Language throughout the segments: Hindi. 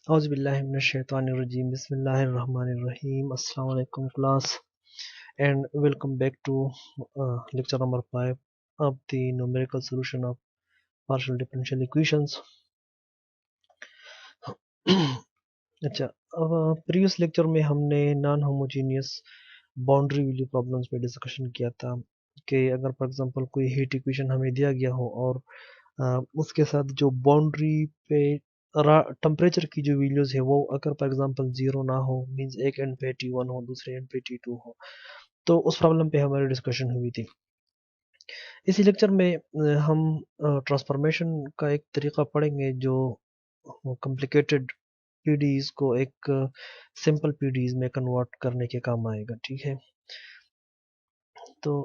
Auzubillahiminash-shaytanir-rajim. Bismillahir-rahmanir-rahim. Assalamu alaikum class, and welcome back to lecture number 5 of the numerical solution of partial differential equations. अच्छा, अब प्रीवियस लेक्चर में हमने non homogeneous boundary value problems पे डिस्कशन किया था कि अगर फॉर एग्जांपल कोई हीट इक्वेशन हमें दिया गया हो और उसके साथ जो बाउंड्री पे टेम्परेचर की जो वैल्यूज है वो अगर फॉर एग्जांपल जीरो ना हो, मींस एक एंड पे T1 हो, दूसरे एंड पे T2 हो, तो उस प्रॉब्लम पे हमारी डिस्कशन हुई थी। इसी लेक्चर में हम ट्रांसफॉर्मेशन का एक तरीका पढ़ेंगे जो कॉम्प्लिकेटेड पीडीज को एक सिंपल पीडीज में कन्वर्ट करने के काम आएगा। ठीक है, तो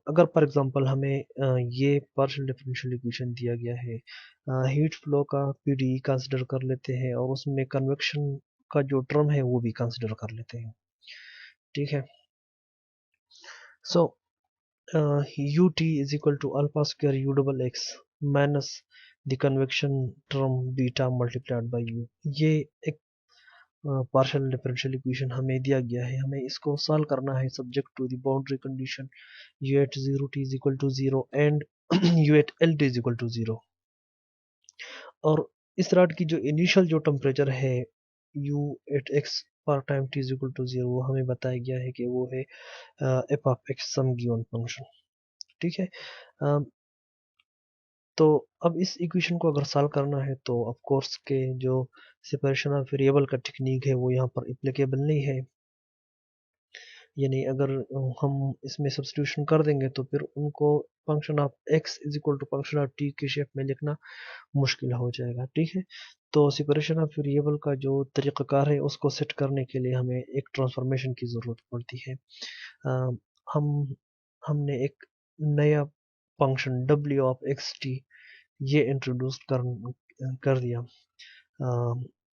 अगर फॉर एग्जांपल हमें ये पार्शियल डिफरेंशियल इक्वेशन दिया गया है, हीट फ्लो का पीडी कंसिडर कर लेते हैं और उसमें कन्वेक्शन का जो टर्म है वो भी कंसिडर कर लेते हैं। ठीक है, so ut is equal to alpha square u double x minus the convection term beta multiplied by u। ये एक पार्शियल डिफरेंशियल इक्वेशन हमें दिया गया है, हमें इसको सॉल्व करना है subject to the boundary condition u at 0t is equal to 0 and u at LT is equal to 0। और इस रॉड की जो इनिशियल जो टेम्परेचर है u at x पर time t is equal to 0, वो हमें बताया गया है कि वो है f of x some given function. ठीक है, तो अब इस इक्वेशन को अगर सॉल्व करना है तो ऑफ कोर्स के जो सेपरेशन ऑफ वेरिएबल का टेक्निक है वो यहाँ पर एप्लीकेबल नहीं है, यानी अगर हम इसमें सब्स्टिट्यूशन कर देंगे तो फिर उनको function of x is equal to function of t के शेप में लिखना मुश्किल हो जाएगा। ठीक है, तो सेपरेशन ऑफ वेरिएबल का जो तरीक़ाकार है उसको सेट करने के लिए हमें एक ट्रांसफॉर्मेशन की ज़रूरत पड़ती है। अ, हम हमने एक नया फंक्शन w ऑफ xt ये इंट्रोड्यूस कर दिया,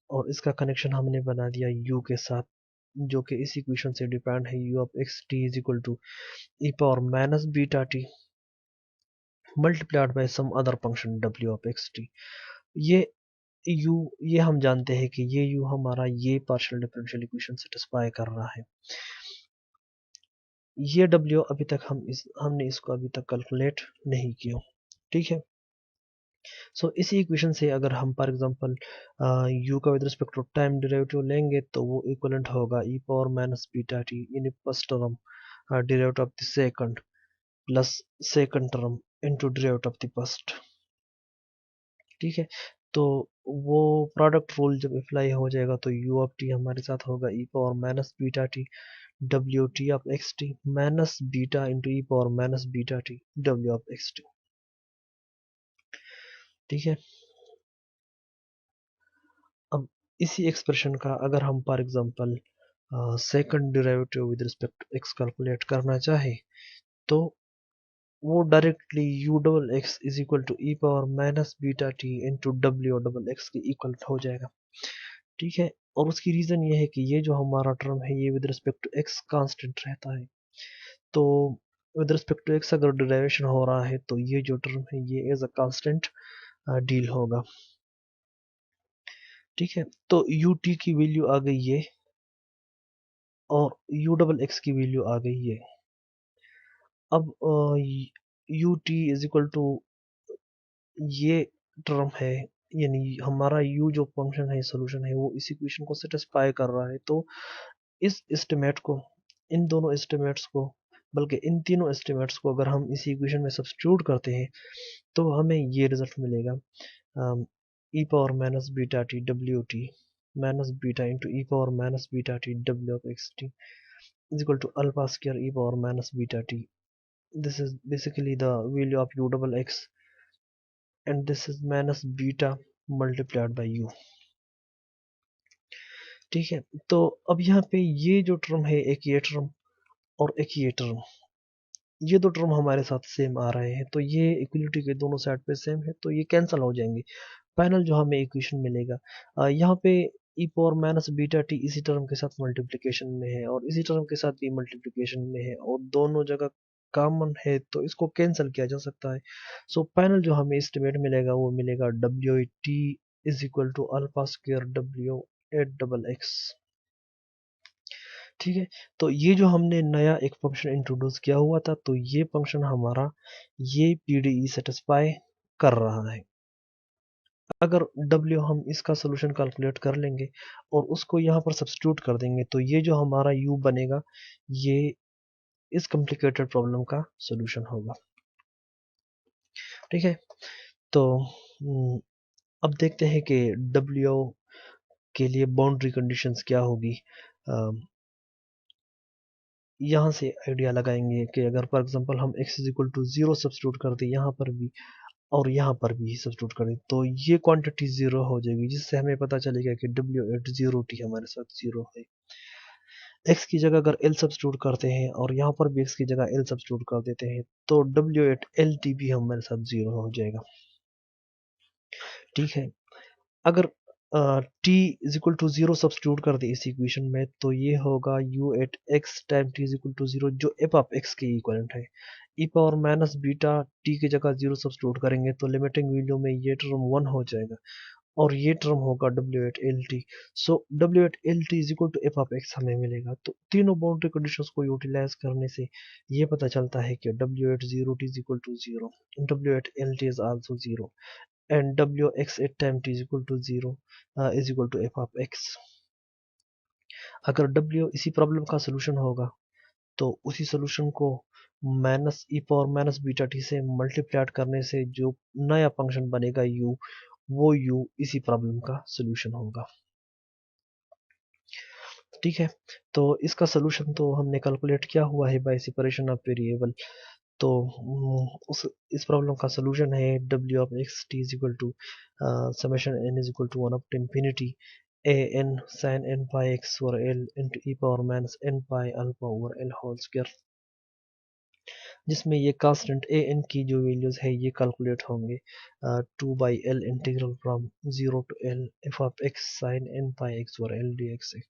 और इसका कनेक्शन हमने बना दिया u के साथ, जो कि इस इक्वेशन से डिपेंड है। u of x t is equal to e power minus beta t multiplied by some other function w of x t. ये u, ये हम जानते हैं कि ये u हमारा ये पार्शियल डिफरेंशियल इक्वेशन सेटिस्फाई कर रहा है। ये w अभी तक हमने इसको अभी तक कैलकुलेट नहीं किया। ठीक है, सो इसी इक्वेशन से अगर हम फॉर एग्जांपल u का with respect to time derivative लेंगे तो वो इक्विवेलेंट होगा e power minus beta t in first term derivative of the second plus second term into derivative of the first. ठीक है, तो वो प्रोडक्ट रूल जब अप्लाई हो जाएगा तो u ऑफ टी हमारे साथ होगा e power minus beta T W T of x T minus beta into e power minus beta T W of x T. ठीक है, अब इसी एक्सप्रेशन का अगर हम for example second derivative with respect to X calculate करना चाहे तो वो directly u double X is equal to e power minus beta T into W double X के इक्वल हो जाएगा। ठीक है, और उसकी रीज़न ये है कि ये जो हमारा टर्म है ये with respect to x constant रहता है, तो विद रिस्पेक्ट टू एक्स अगर डेरिवेशन हो रहा है तो ये जो टर्म है ये एज अ कांस्टेंट डील होगा। ठीक है, तो यू टी की वैल्यू आ गई है और यू डबल एक्स की वैल्यू आ गई है। अब u t is equal to ये टर्म है, यानी हमारा u जो फंक्शन है सोल्यूशन है वो इस इक्वेशन को सेटिस्फाई कर रहा है। तो इस एस्टिमेट को, इन दोनों एस्टिमेट्स को, बल्कि इन तीनों एस्टिमेट्स को अगर हम इसी इक्वेशन में सब्स्टिट्यूट करते हैं तो हमें ये रिजल्ट मिलेगा e power minus beta T W T minus beta into e power minus beta T W of x T is equal to alpha square e power minus beta t. This is basically the value of u double x and this is minus beta multiplied by u। ठीक है, तो अब यहाँ पे ये जो टर्म है, एक ये टर्म और एक ये टर्म, ये दो टर्म हमारे साथ सेम आ रहे हैं, तो ये इक्वलिटी के दोनों साइड पे सेम है तो ये कैंसिल हो जाएंगे। फाइनल जो हमें इक्वेशन मिलेगा, यहाँ पे ई पावर माइनस बीटा टी इसी टर्म के साथ मल्टीप्लिकेशन में है और इसी टर्म के साथ भी मल्टीप्लिकेशन में है और दोनों जगह कॉमन है तो इसको कैंसिल किया जा सकता है। सो फाइनल जो हमें एस्टिमेट मिलेगा वो मिलेगा W T is equal to alpha square W at double X. ठीक है, तो ये जो हमने नया एक फंक्शन इंट्रोड्यूस किया हुआ था, तो ये फंक्शन हमारा ये पीडीई सेटिस्फाई कर रहा है। अगर W हम इसका सोल्यूशन कैलकुलेट कर लेंगे और उसको यहाँ पर सब्स्टिट्यूट कर देंगे, तो ये जो हमारा U बनेगा, ये इस कॉम्प्लिकेटेड प्रॉब्लम का सोल्यूशन होगा। ठीक है, तो अब देखते हैं कि W के लिए बाउंड्री कंडीशंस क्या होगी। यहाँ से आइडिया लगाएंगे कि अगर फॉर एग्जांपल हम x is equal to 0 substitute कर दें यहाँ पर भी और यहाँ पर भी सब्स्टिट्यूट करें, तो ये क्वांटिटी 0 हो जाएगी, जिससे हमें पता चलेगा कि W@0t हमारे साथ 0 है। x की जगह अगर l सब्स्टिट्यूट करते हैं और यहाँ पर भी x की जगह l सब्स्टिट्यूट कर देते हैं, तो W@lt भी हमारे साथ 0 हो जाएगा। ठीक है, अगर t is equal to 0 substitute कर दे इस इक्वेशन में, तो ये होगा U@x time t is equal to 0, जो f ऑफ x के इक्वलेंट है। e power minus beta t की जगह 0 सब्स्टिट्यूट करेंगे तो लिमिटिंग वैल्यू में ये टर्म 1 हो जाएगा और ये टर्म होगा W@lt। So W@lt is equal to f of x हमें मिलेगा। तो तीनों बाउंड्री कंडीशंस को यूटिलाइज करने से ये पता चलता है कि W@0t is equal to 0, W@lt is also 0 and Wx at time t is equal to 0 is equal to f of x। अगर W इसी प्रॉब्लम का सोल्यूशन होगा, तो उसी सोल्यूशन को माइनस ई पावर माइनस बीटा टी से मल्टीप्लाइड करने से जो नया फंक्शन बनेगा u, वो u इसी प्रॉब्लम का सोल्यूशन होगा। ठीक है, तो इसका सोल्यूशन तो हमने कैलकुलेट किया हुआ है बाय सेपरेशन ऑफ वेरिएबल। तो उस इस प्रॉब्लम का सोल्यूशन है W of x t is equal to summation n is equal to 1 up to infinity a n sin n pi x over l into e power minus n pi alpha over l whole square, जिसमें ये कांस्टेंट a n की जो वैल्यूज है ये कैलकुलेट होंगे 2 by l integral from 0 to l f of x sin n pi x over l dx से,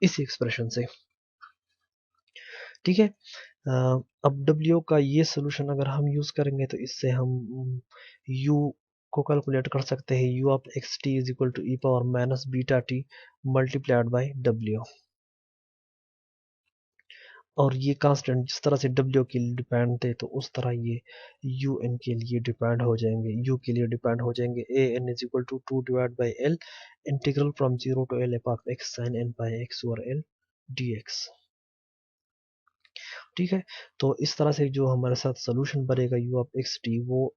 इस एक्सप्रेशन से। ठीक है, अब W का ये सोल्यूशन अगर हम यूज करेंगे तो इससे हम U को कैलकुलेट कर सकते हैं। U of x t is equal to e power minus beta t multiplied by W, और ये कांस्टेंट जिस तरह से W के लिए डिपेंड थे, तो उस तरह ये UN के लिए डिपेंड हो जाएंगे, U के लिए डिपेंड हो जाएंगे। a n is equal to 2 divide by l integral from 0 to l f of x sin n by x over l dx। ठीक है, तो इस तरह से जो हमारे साथ सोल्यूशन बनेगा U ऑफ एक्स टी, वो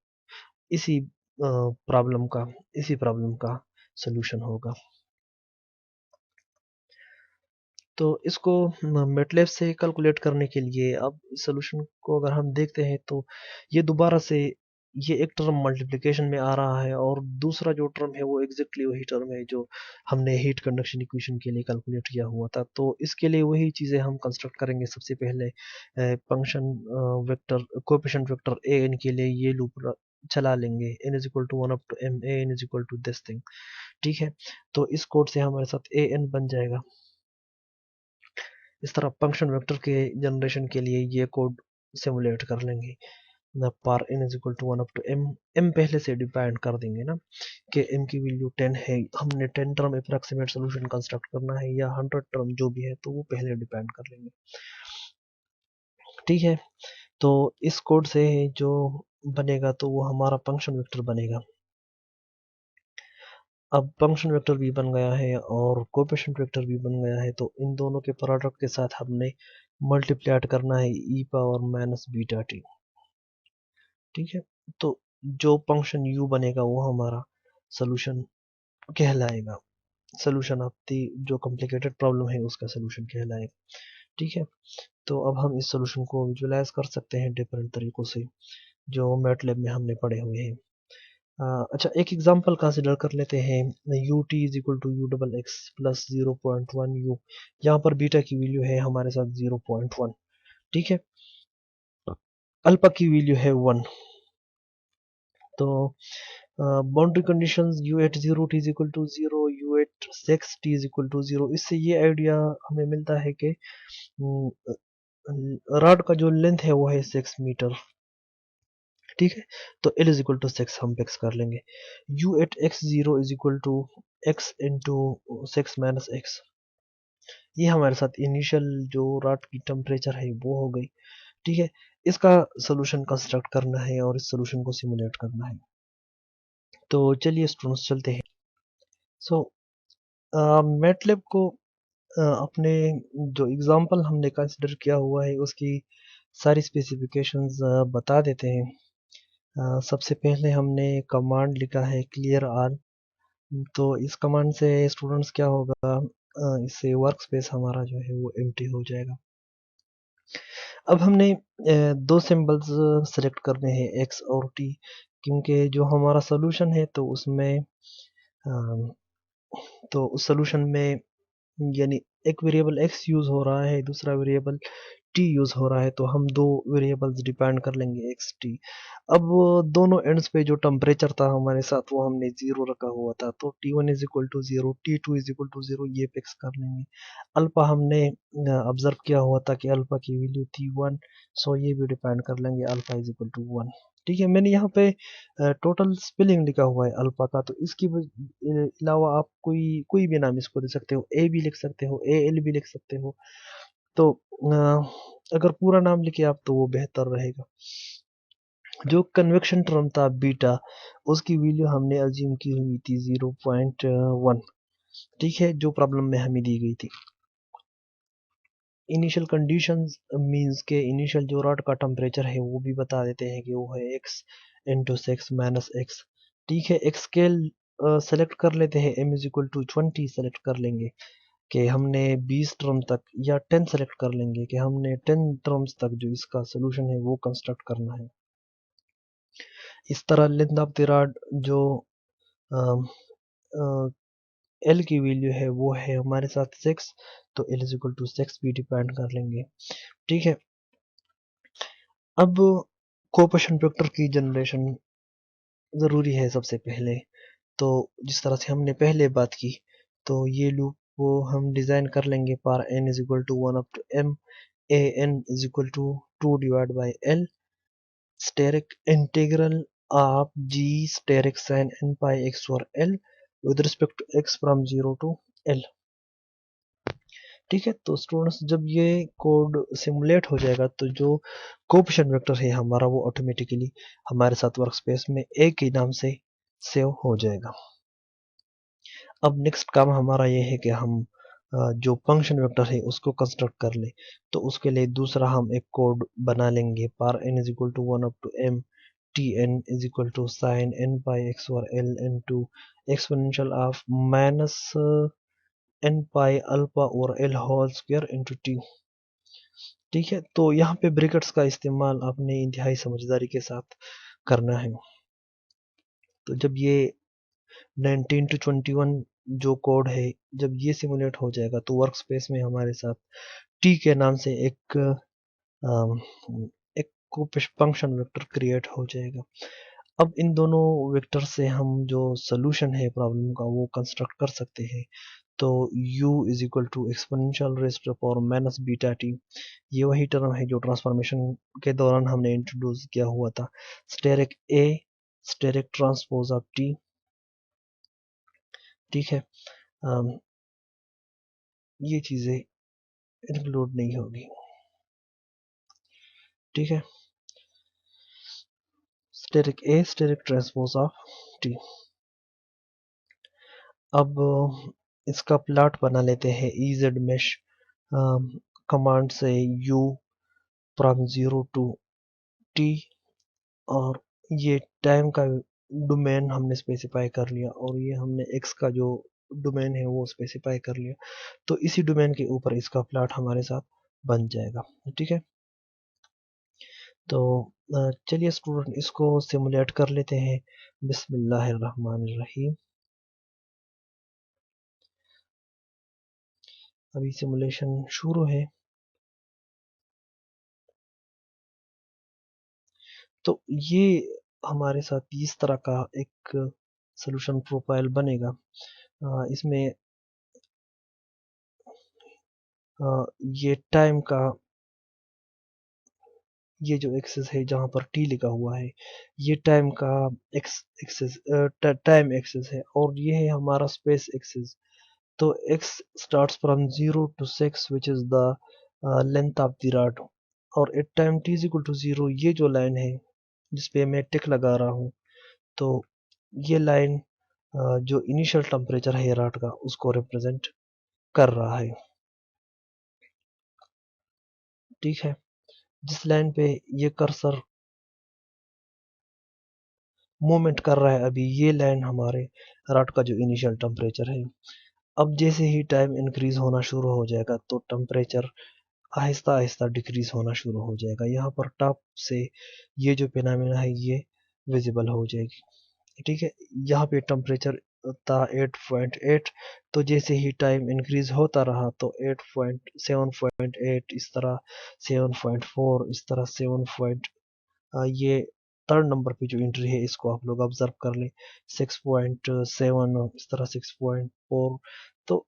इसी प्रॉब्लम का सोल्यूशन होगा। तो इसको मेटलैब से कैलकुलेट करने के लिए अब सोल्यूशन को अगर हम देखते हैं, तो ये दोबारा से ये एक टर्म मल्टीप्लिकेशन में आ रहा है और दूसरा जो टर्म है वो एग्जैक्टली वही टर्म है जो हमने हीट कंडक्शन इक्वेशन के लिए कैलकुलेट किया हुआ था। तो इसके लिए वही चीज़ें हम कंस्ट्रक्ट करेंगे। सबसे पहले function vector coefficient vector a n के लिए ये लूप चला लेंगे, n is equal to 1 up to m a n is equal to this thing. ठीक है, तो इस कोड से हमारे साथ a n बन जाएगा। इस तरह फंक्शन वेक्टर के जनरेशन के लिए ये कोड सिमुलेट कर लेंगे। For n is equal to 1 up to m पहले से डिफाइन कर देंगे ना कि m की वैल्यू 10 है, हमने 10 टर्म अप्रॉक्सीमेट सोल्यूशन कंस्ट्रक्ट करना है या 100 टर्म जो भी है, तो वो पहले डिफाइन कर लेंगे। ठीक है, तो इस कोड से जो बनेगा तो वो हमारा फंक्शन वेक्टर बनेगा। अब फंक्शन वेक्टर भी बन गया है और कोएफिशिएंट वेक्टर भी बन गया है, तो इन दोनों के प्रोडक्ट के साथ हमने मल्टीप्लाइड करना है ई पावर माइनस बीटा टी। ठीक है, तो जो फंक्शन u बनेगा वो हमारा सोल्यूशन कहलाएगा, सोल्यूशन ऑफ दी जो कॉम्प्लिकेटेड प्रॉब्लम है उसका सोल्यूशन कहलाएगा। ठीक है, तो अब हम इस सोल्यूशन को विजुलाइज कर सकते हैं डिफरेंट तरीकों से जो मैटलैब में हमने पढ़े हुए हैं। अच्छा, एक एग्जांपल कंसिडर कर लेते हैं। U t is equal to u double x plus 0.1 u, यहाँ पर बीटा की वैल्यू है हमारे साथ 0.1। ठीक है, अल्फा की वैल्यू है 1। तो boundary conditions u at 0 t is equal to 0, u at 6 t is equal to 0, इससे ये आइडिया हमें मिलता है कि रॉड का जो लेंथ है वो है 6 मीटर। ठीक है। तो l इज इक्वल टू 6 हम फिक्स कर लेंगे। u at x0 is equal to x into 6 - x, ये हमारे साथ इनिशियल जो रात की टेम्परेचर है वो हो गई। ठीक है। इसका सोल्यूशन कंस्ट्रक्ट करना है और इस सोल्यूशन को सिमुलेट करना है। तो चलिए स्टूडेंट्स चलते हैं। सो मैटलैब को अपने जो एग्जांपल हमने कंसिडर किया हुआ है उसकी सारी स्पेसिफिकेशंस बता देते हैं। सबसे पहले हमने कमांड लिखा है क्लियर आल। तो इस कमांड से स्टूडेंट्स क्या होगा, इससे वर्क स्पेस हमारा जो है वो एम्प्टी हो जाएगा। अब हमने दो सिंबल्स सेलेक्ट करने हैं एक्स और टी, क्योंकि जो हमारा सोल्यूशन है तो उसमें तो उस सोल्यूशन में यानी एक वेरिएबल x यूज हो रहा है, दूसरा वेरिएबल t यूज हो रहा है, तो हम दो वेरिएबल्स डिपेंड कर लेंगे x t। अब वो दोनों एंड्स पे जो टेम्परेचर था हमारे साथ वो हमने जीरो रखा हुआ था, तो t1 is equal to zero, t2 is equal to zero, ये फिक्स कर लेंगे। अल्फा हमने ऑब्जर्व किया हुआ था कि अल्फा की वैल्यू थी 1, सो ये भी डिपेंड कर लेंगे अल्फा इज इक्वल टू 1। ठीक है। मैंने यहाँ पे टोटल स्पेलिंग लिखा हुआ है अल्फा का, तो इसकी अलावा आप कोई कोई भी नाम इसको दे सकते हो, ए भी लिख सकते हो, ए एल भी लिख सकते हो। तो अगर पूरा नाम लिखे आप तो वो बेहतर रहेगा। जो कन्वेक्शन टर्म था बीटा, उसकी वैल्यू हमने अज्यूम की हुई थी 0.1। ठीक है, जो प्रॉब्लम में हमें दी गई थी। इनिशियल कंडीशंस मींस के इनिशियल जो रॉड का टेम्परेचर है वो भी बता देते हैं कि वो है x इंटू 6 - x। ठीक है। एक्स स्केल सेलेक्ट कर लेते हैं, m is equal to 20 select कर लेंगे कि हमने 20 टर्म तक, या 10 सेलेक्ट कर लेंगे कि हमने 10 टर्म्स तक जो इसका सोल्यूशन है वो कंस्ट्रक्ट करना है। इस तरह लेंथ ऑफ द रॉड जो एल की वैल्यू है वो है हमारे साथ 6, तो एल इज इक्वल टू 6 भी डिपेंड कर लेंगे। ठीक है। अब कोएफिशिएंट वेक्टर की जनरेशन ज़रूरी है सबसे पहले। तो जिस तरह से हमने पहले बात की, तो ये लूप वो हम डिज़ाइन कर लेंगे for n is equal to 1 up to m, a n is equal to 2 divide by l, asterisk integral of g asterisk sine n pi x और l with respect to x from 0 to l। ठीक है। तो स्टूडेंट्स जब ये कोड सिमुलेट हो जाएगा तो जो कोएफिशिएंट वेक्टर है हमारा वो ऑटोमेटिकली हमारे साथ वर्कस्पेस में ए के नाम से सेव हो जाएगा। अब नेक्स्ट काम हमारा ये है कि हम जो फंक्शन वेक्टर है उसको कंस्ट्रक्ट कर ले। तो उसके लिए दूसरा हम एक कोड बना लेंगे for n is equal to 1 up to m, t n is equal to sine n pi x और l into exponential of minus n pi alpha और l whole square into t। ठीक है। तो यहाँ पे ब्रैकेट्स का इस्तेमाल आपने इंतहाई समझदारी के साथ करना है। तो जब ये 19 टू 21 जो कोड है, जब ये सिमुलेट हो जाएगा तो वर्क स्पेस में हमारे साथ टी के नाम से अम, एक फंक्शन वेक्टर क्रिएट हो जाएगा। अब इन दोनों वेक्टर से हम जो सोल्यूशन है प्रॉब्लम का वो कंस्ट्रक्ट कर सकते हैं। तो u is equal to exponential raise to the power minus beta t, ये वही टर्म है जो ट्रांसफॉर्मेशन के दौरान हमने इंट्रोड्यूस किया हुआ था। Asterisk a asterisk transpose of t. ठीक है। अम, ये चीज़ें इंक्लूड नहीं होगी। ठीक है। Asterisk a asterisk transpose of t. अब इसका प्लॉट बना लेते हैं EZ मेश कमांड से u फ्रॉम 0 टू t, और ये टाइम का डोमेन हमने स्पेसिफाई कर लिया और ये हमने x का जो डोमेन है वो स्पेसिफाई कर लिया। तो इसी डोमेन के ऊपर इसका प्लॉट हमारे साथ बन जाएगा। ठीक है। तो चलिए स्टूडेंट इसको सिमुलेट कर लेते हैं। बिस्मिल्लाहिर्रहमानिर्रहीम। अभी सिमुलेशन शुरू है। तो ये हमारे साथ इस तरह का एक सोल्यूशन प्रोफाइल बनेगा। इसमें ये टाइम का ये जो एक्सेस है जहाँ पर टी लिखा हुआ है, ये टाइम का एक्स एक्सेस टाइम एक्सेस है, और ये है हमारा स्पेस एक्सेस। तो x starts from 0 to 6 which is the length of the rod, और at time t is equal to 0 ये जो लाइन है जिस पे मैं टिक लगा रहा हूँ, तो ये लाइन जो इनिशियल टेम्परेचर है रॉड का उसको रिप्रेजेंट कर रहा है। ठीक है, जिस लाइन पे ये कर्सर मूवमेंट कर रहा है अभी, ये लाइन हमारे रॉड का जो इनिशियल टेम्परेचर है। अब जैसे ही टाइम इंक्रीज होना शुरू हो जाएगा तो टेम्परेचर आहिस्ता आहिस्ता डिक्रीज होना शुरू हो जाएगा। यहाँ पर टॉप से ये जो फिनोमेना है ये विजिबल हो जाएगी। ठीक है, यहाँ पे टेम्परेचर था 8.8, तो जैसे ही टाइम इंक्रीज होता रहा तो 8.7.8, इस तरह 7.4, इस तरह 7 ये थर्ड नंबर पे जो एंट्री है इसको आप लोग ऑब्जर्व कर लें, 6.7, इस तरह 6.4। तो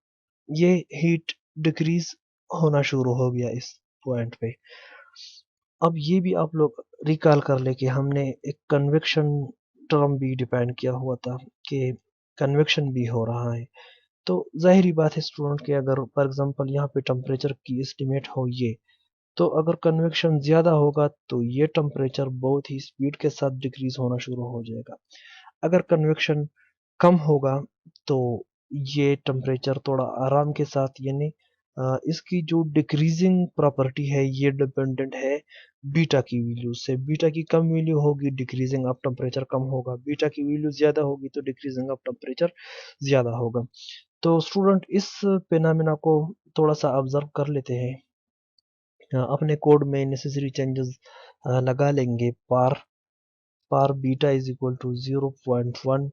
ये हीट डिक्रीज होना शुरू हो गया इस पॉइंट पे। अब ये भी आप लोग रिकॉल कर ले कि हमने एक कन्वेक्शन टर्म भी डिपेंड किया हुआ था कि कन्वेक्शन भी हो रहा है। तो जाहिर बात है स्टूडेंट के, अगर फॉर एग्जांपल यहाँ पे टेम्परेचर की एस्टिमेट हो ये, तो अगर कन्वेक्शन ज़्यादा होगा तो ये टेम्परेचर बहुत ही स्पीड के साथ डिक्रीज होना शुरू हो जाएगा। अगर कन्वेक्शन कम होगा तो ये टेम्परेचर थोड़ा आराम के साथ, यानी इसकी जो डिक्रीजिंग प्रॉपर्टी है ये डिपेंडेंट है बीटा की वैल्यू से। बीटा की कम वैल्यू होगी डिक्रीजिंग ऑफ टेम्परेचर कम होगा, बीटा की वैल्यू ज़्यादा होगी तो डिक्रीजिंग ऑफ टेम्परेचर ज़्यादा होगा। तो स्टूडेंट इस फिनोमेना को थोड़ा सा ऑब्जर्व कर लेते हैं, अपने कोड में नेसेसरी चेंजेस लगा लेंगे। पार beta is equal to 0.1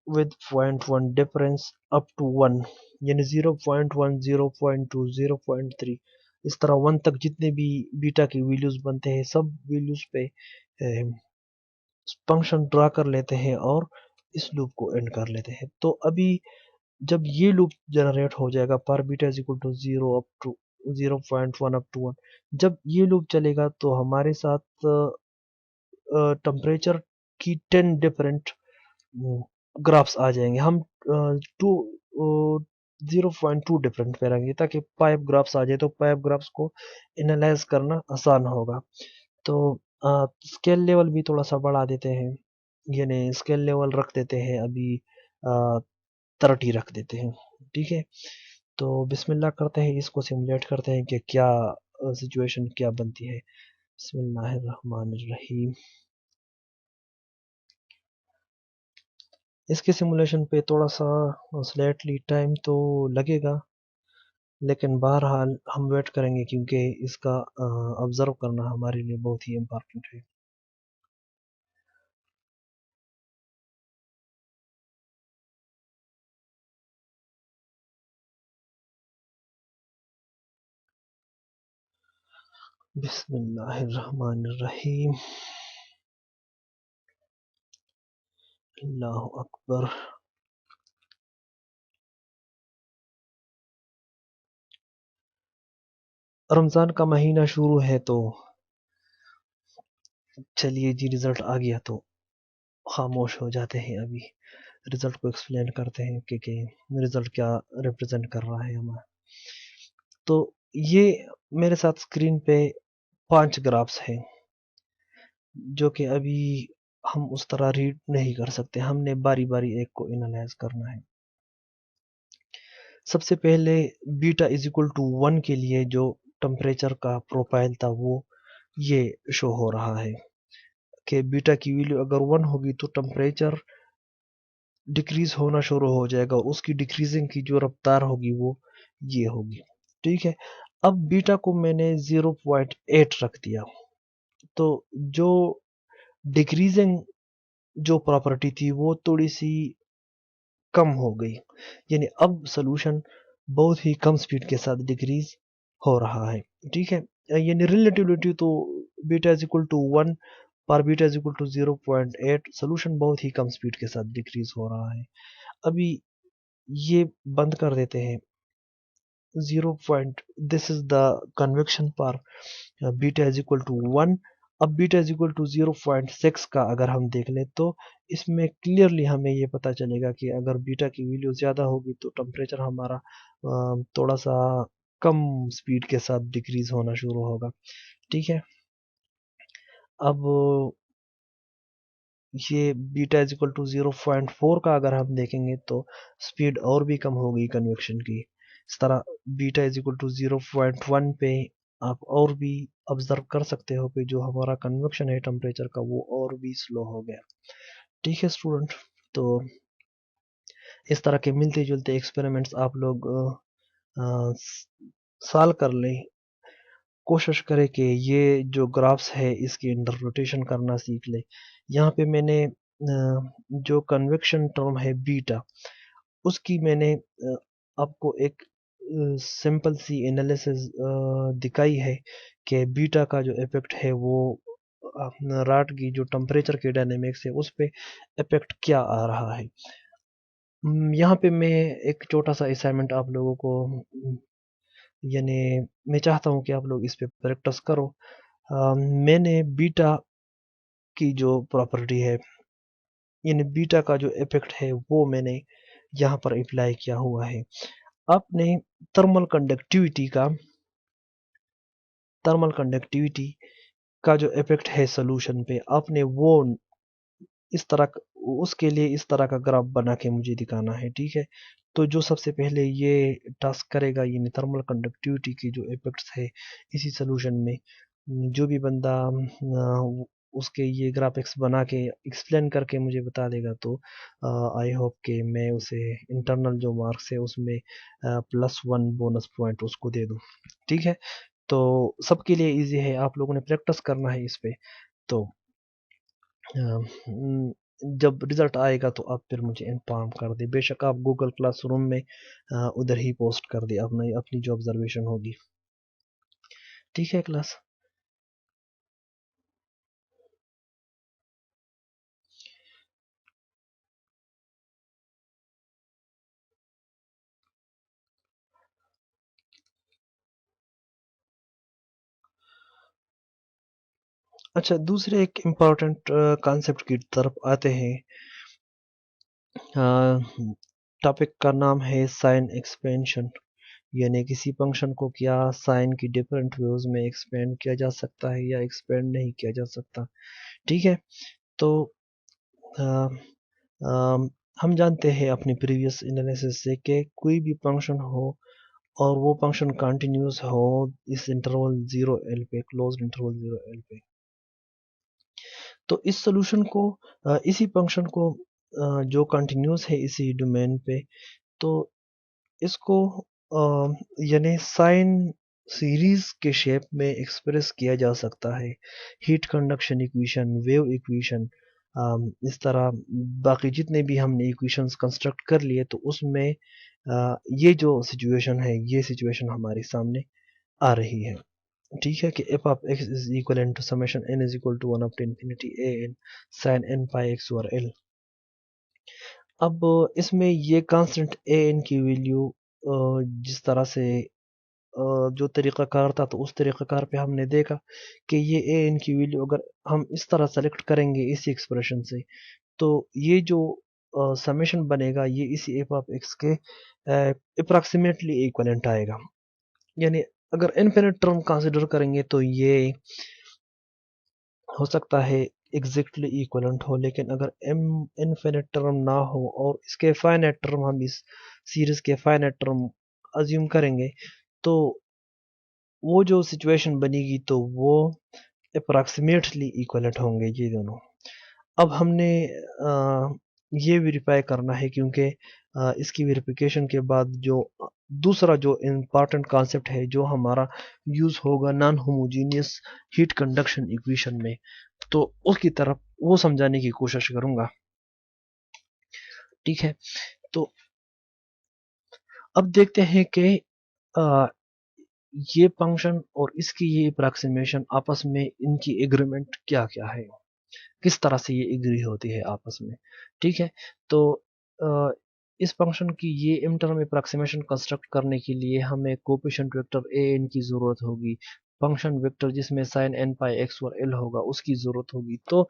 with 0.1 difference up to 1, यानी 0.1, 0.2, 0.3, इस तरह 1 तक जितने भी बीटा की वैल्यूज बनते हैं सब वैल्यूज पे फंक्शन ड्रा कर लेते हैं और इस लूप को एंड कर लेते हैं। तो अभी जब ये लूप जनरेट हो जाएगा पर beta is equal to 0 up to 0.1 up to 1, जब ये लूप चलेगा तो हमारे साथ टेम्परेचर की 10 डिफरेंट ग्राफ्स आ जाएंगे। हम टू 0.2 डिफरेंट पे रहेंगे ताकि 5 ग्राफ्स आ जाए, तो 5 ग्राफ्स को एनालाइज करना आसान होगा। तो स्केल लेवल भी थोड़ा सा बढ़ा देते हैं, यानी स्केल लेवल रख देते हैं अभी 30 रख देते हैं। ठीक है, तो बिस्मिल्लाह करते हैं, इसको सिमुलेट करते हैं कि क्या सिचुएशन क्या बनती है। बिस्मिल्लाहिर्रहमानिर्रहीम। इसके सिमुलेशन पे थोड़ा सा स्लाइटली टाइम तो लगेगा, लेकिन बहरहाल हम वेट करेंगे क्योंकि इसका ऑब्ज़र्व करना हमारे लिए बहुत ही इम्पोर्टेंट है। बिस्मिल्लाहिर्रहमानिर्रहीम। अल्लाहु अकबर। रमज़ान का महीना शुरू है तो चलिए जी, रिज़ल्ट आ गया तो खामोश हो जाते हैं। अभी रिज़ल्ट को एक्सप्लेन करते हैं कि रिज़ल्ट क्या रिप्रेजेंट कर रहा है हमारा। तो ये मेरे साथ स्क्रीन पे 5 ग्राफ्स हैं जो कि अभी हम उस तरह रीड नहीं कर सकते, हमने बारी बारी एक को एनालाइज करना है। सबसे पहले बीटा इज इक्वल टू 1 के लिए जो टेम्परेचर का प्रोफाइल था वो ये शो हो रहा है कि बीटा की वैल्यू अगर 1 होगी तो टेम्परेचर डिक्रीज होना शुरू हो जाएगा, उसकी डिक्रीजिंग की जो रफ्तार होगी वो ये होगी। ठीक है, अब बीटा को मैंने 0.8 रख दिया, तो जो डिक्रीजिंग जो प्रॉपर्टी थी वो थोड़ी सी कम हो गई, यानी अब सोल्यूशन बहुत ही कम स्पीड के साथ डिक्रीज हो रहा है। ठीक है, यानी रिलेटिविटी तो बीटा इज इक्वल टू 1 पर beta is equal to 0.8, solution बहुत ही कम स्पीड के साथ डिक्रीज हो रहा है। अभी ये बंद कर देते हैं, 0 point, this is the convection पर बीटा इज इक्वल टू 1। अब बीटा इज इक्वल टू 0.6 का अगर हम देख लें तो इसमें क्लियरली हमें ये पता चलेगा कि अगर बीटा की वैल्यू ज़्यादा होगी तो टेम्परेचर हमारा थोड़ा सा कम स्पीड के साथ डिक्रीज होना शुरू होगा। ठीक है, अब ये बीटा इज इक्वल टू 0.4 का अगर हम देखेंगे तो स्पीड और भी कम होगी कन्वेक्शन की। इस तरह बीटा इज इक्वल टू 0.1 पे आप और भी ऑब्जर्व कर सकते हो कि जो हमारा कन्वेक्शन है टेम्परेचर का वो और भी स्लो हो गया। ठीक है स्टूडेंट, तो इस तरह के मिलते जुलते एक्सपेरिमेंट्स आप लोग साल कर लें। कोशिश करें कि ये जो ग्राफ्स है इसकी इंटरप्रिटेशन करना सीख ले। यहाँ पे मैंने जो कन्वेक्शन टर्म है बीटा, उसकी मैंने आपको एक सिंपल सी एनालिसिस दिखाई है कि बीटा का जो इफेक्ट है वो राट की जो टेम्परेचर की डायनेमिक्स है उस पे इफेक्ट क्या आ रहा है। यहाँ पे मैं एक छोटा सा असाइनमेंट आप लोगों को यानी मैं चाहता हूँ कि आप लोग इस पे प्रैक्टिस करो। मैंने बीटा की जो प्रॉपर्टी है यानी बीटा का जो इफेक्ट है वो मैंने यहाँ पर अप्लाई किया हुआ है। आपने थर्मल कंडक्टिविटी का थर्मल कंडक्टिविटी का जो इफेक्ट है सोल्यूशन पे आपने वो इस तरह उसके लिए इस तरह का ग्राफ बना के मुझे दिखाना है। ठीक है, तो जो सबसे पहले ये टास्क करेगा यानी थर्मल कंडक्टिविटी की जो इफेक्ट्स है इसी सोल्यूशन में, जो भी बंदा उसके ये ग्राफिक्स बना के एक्सप्लेन करके मुझे बता देगा तो आई होप कि मैं उसे इंटरनल जो मार्क्स है उसमें +1 बोनस पॉइंट उसको दे दूँ। ठीक है, तो सबके लिए इजी है, आप लोगों ने प्रैक्टिस करना है इस पे। तो जब रिजल्ट आएगा तो आप फिर मुझे इन्फॉर्म कर दे, बेशक आप गूगल क्लासरूम में उधर ही पोस्ट कर दे अपनी अपनी जो ऑब्जर्वेशन होगी। ठीक है क्लास। अच्छा, दूसरे एक इम्पॉर्टेंट कॉन्सेप्ट की तरफ आते हैं। टॉपिक का नाम है साइन एक्सपेंशन, यानी किसी फंक्शन को क्या साइन की डिफरेंट वेज में एक्सपेंड किया जा सकता है या एक्सपेंड नहीं किया जा सकता। ठीक है, तो अ, अम, हम जानते हैं अपनी प्रीवियस एनालिसिस से कि कोई भी फंक्शन हो और वो फंक्शन कंटिन्यूस हो इस इंटरवल 0 L पे, क्लोज्ड इंटरवल 0 L पे, तो इस सॉल्यूशन को इसी फंक्शन को जो कंटिन्यूस है इसी डोमेन पे, तो इसको यानी साइन सीरीज के शेप में एक्सप्रेस किया जा सकता है। Heat conduction equation, wave equation, इस तरह बाकी जितने भी हमने इक्वेशंस कंस्ट्रक्ट कर लिए तो उसमें ये जो सिचुएशन है ये सिचुएशन हमारे सामने आ रही है। ठीक है, कि f of x is equal to summation n is equal to 1 up to infinity a n sine n pi x over l. अब इसमें ये कांस्टेंट ए एन की वैल्यू जिस तरह से जो तरीक़ाकार था तो उस तरीक़ाकार पे हमने देखा कि ये ए एन की वैल्यू अगर हम इस तरह सेलेक्ट करेंगे इसी एक्सप्रेशन से तो ये जो समेशन बनेगा ये इसी एफ ऑफ एक्स के अप्रॉक्सीमेटली इक्वलेंट आएगा। यानी अगर इनफिनिट टर्म कंसिडर करेंगे तो ये हो सकता है एग्जैक्टली इक्वलेंट हो, लेकिन अगर एम इनफिनिट टर्म ना हो और इसके फाइनाइट टर्म हम इस सीरीज के फाइनाइट टर्म अज्यूम करेंगे तो वो जो सिचुएशन बनेगी तो वो अप्रॉक्सीमेटली इक्वलेंट होंगे ये दोनों। अब हमने ये वेरीफाई करना है क्योंकि इसकी वेरिफिकेशन के बाद जो दूसरा जो इम्पॉर्टेंट कॉन्सेप्ट है जो हमारा यूज़ होगा non homogeneous heat conduction equation में, तो उसकी तरफ वो समझाने की कोशिश करूंगा। ठीक है, तो अब देखते हैं कि ये फंक्शन और इसकी ये अप्रॉक्सीमेशन आपस में इनकी एग्रीमेंट क्या क्या है, किस तरह से ये एग्री होती है आपस में। ठीक है, तो इस फंक्शन की ये m टर्म अप्रॉक्सीमेशन कंस्ट्रक्ट करने के लिए हमें कोएफिशिएंट वेक्टर a n की ज़रूरत होगी, फंक्शन वेक्टर जिसमें साइन n पाई x और l होगा उसकी ज़रूरत होगी। तो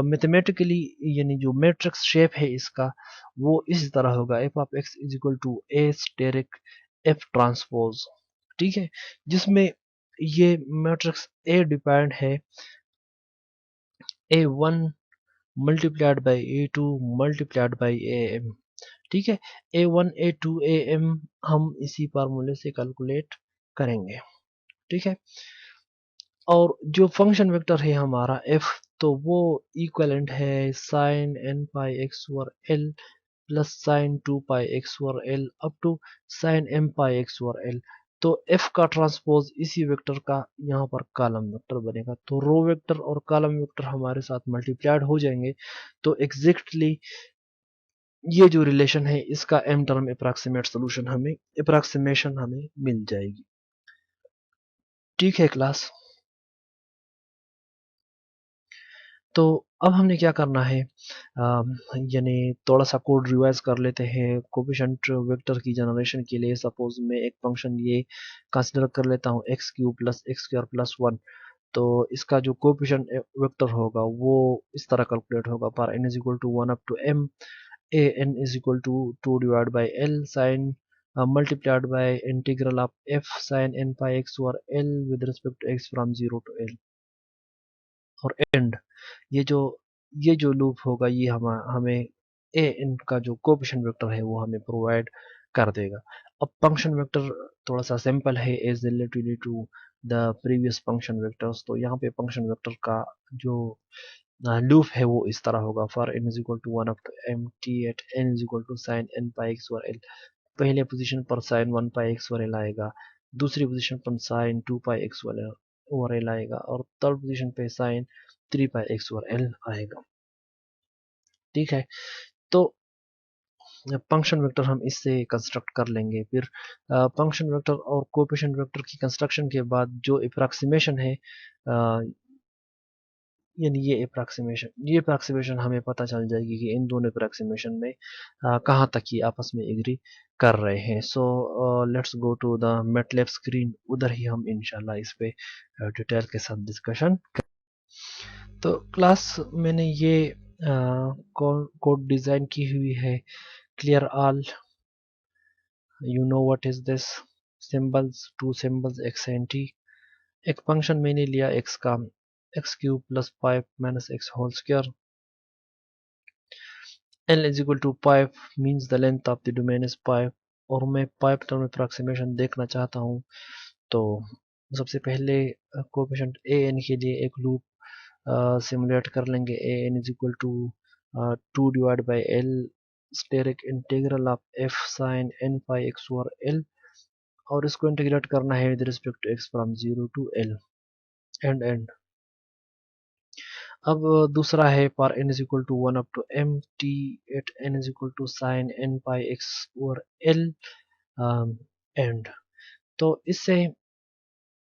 मैथमेटिकली यानी जो मैट्रिक्स शेप है इसका वो इस तरह होगा, f of x is equal to a asterisk f transpose, ठीक है, जिसमें ये मैट्रिक्स A डिपेंड है A1 multiplied by A2 multiplied by AM, ठीक है। A1 A2 AM हम इसी फार्मूले से कैलकुलेट करेंगे, ठीक है। और जो फंक्शन वेक्टर है हमारा f, तो वो इक्वलेंट है साइन n पाई x और l plus sine 2 pi x और l up to sine m pi x और l। तो f का ट्रांसपोज इसी वेक्टर का यहाँ पर कॉलम वेक्टर बनेगा, तो रो वेक्टर और कॉलम वेक्टर हमारे साथ मल्टीप्लाइड हो जाएंगे। तो एग्जैक्टली ये जो रिलेशन है इसका m टर्म अप्रॉक्सीमेशन हमें मिल जाएगी, ठीक है क्लास। तो अब हमने क्या करना है, यानी थोड़ा सा कोड रिवाइज कर लेते हैं कोएफिशिएंट वेक्टर की जनरेशन के लिए। सपोज मैं एक फंक्शन ये कंसिडर कर लेता हूँ x cube plus x square plus 1। तो इसका जो कोएफिशिएंट वेक्टर होगा वो इस तरह कैलकुलेट होगा, पर n is equal to 1 up to m, a n is equal to 2 divide by l sine multiplied by integral of f sine n pi x और l with respect to x from 0 to l और एंड। ये जो ये जो लूप होगा ये हमें ए एन का जो कोएफिशिएंट वेक्टर है वो हमें प्रोवाइड कर देगा। अब फंक्शन वेक्टर थोड़ा सा सिंपल है as relatively to the previous function vectors. तो यहाँ पे फंक्शन वेक्टर का जो लूप है वो इस तरह होगा, for n is equal to 1 up to m t at n is equal to sine n pi x और l। पहले पोजीशन पर साइन 1 पाई एक्स और l आएगा, दूसरी पोजीशन पर साइन 2 पाई एक्स और l आएगा, और थर्ड पोजीशन पे साइन 3 पाई एक्स और l आएगा, ठीक है। तो फंक्शन वेक्टर हम इससे कंस्ट्रक्ट कर लेंगे। फिर फंक्शन वेक्टर और कोएफिशिएंट वेक्टर की कंस्ट्रक्शन के बाद जो अप्रॉक्सीमेशन है, यानी ये अप्रॉक्सीमेशन हमें पता चल जाएगी कि इन दोनों अप्रॉक्सीमेशन में कहाँ तक ये आपस में एग्री कर रहे हैं। So let's go to the MATLAB screen, उधर ही हम इंशाल्लाह इस पे डिटेल के साथ डिस्कशन। तो क्लास मैंने ये कोड डिज़ाइन की हुई है, clear all, you know what is this, symbols, two symbols x and t. एक फंक्शन मैंने लिया एक्स का, x cube plus 5 minus x whole square, L is equal to pi means the length of the domain is pi, और मैं pi टर्म अप्रॉक्सीमेशन देखना चाहता हूँ। तो सबसे पहले कोएफिशिएंट a n के लिए एक लूप सिमुलेट कर लेंगे। a n is equal to 2 divide by l asterisk integral of f sine n pi x over l, और इसको इंटीग्रेट करना है with respect to x from 0 to l end. अब दूसरा है पर n is equal to 1 up to m t at n is equal to sine n pi x और l एंड। तो इससे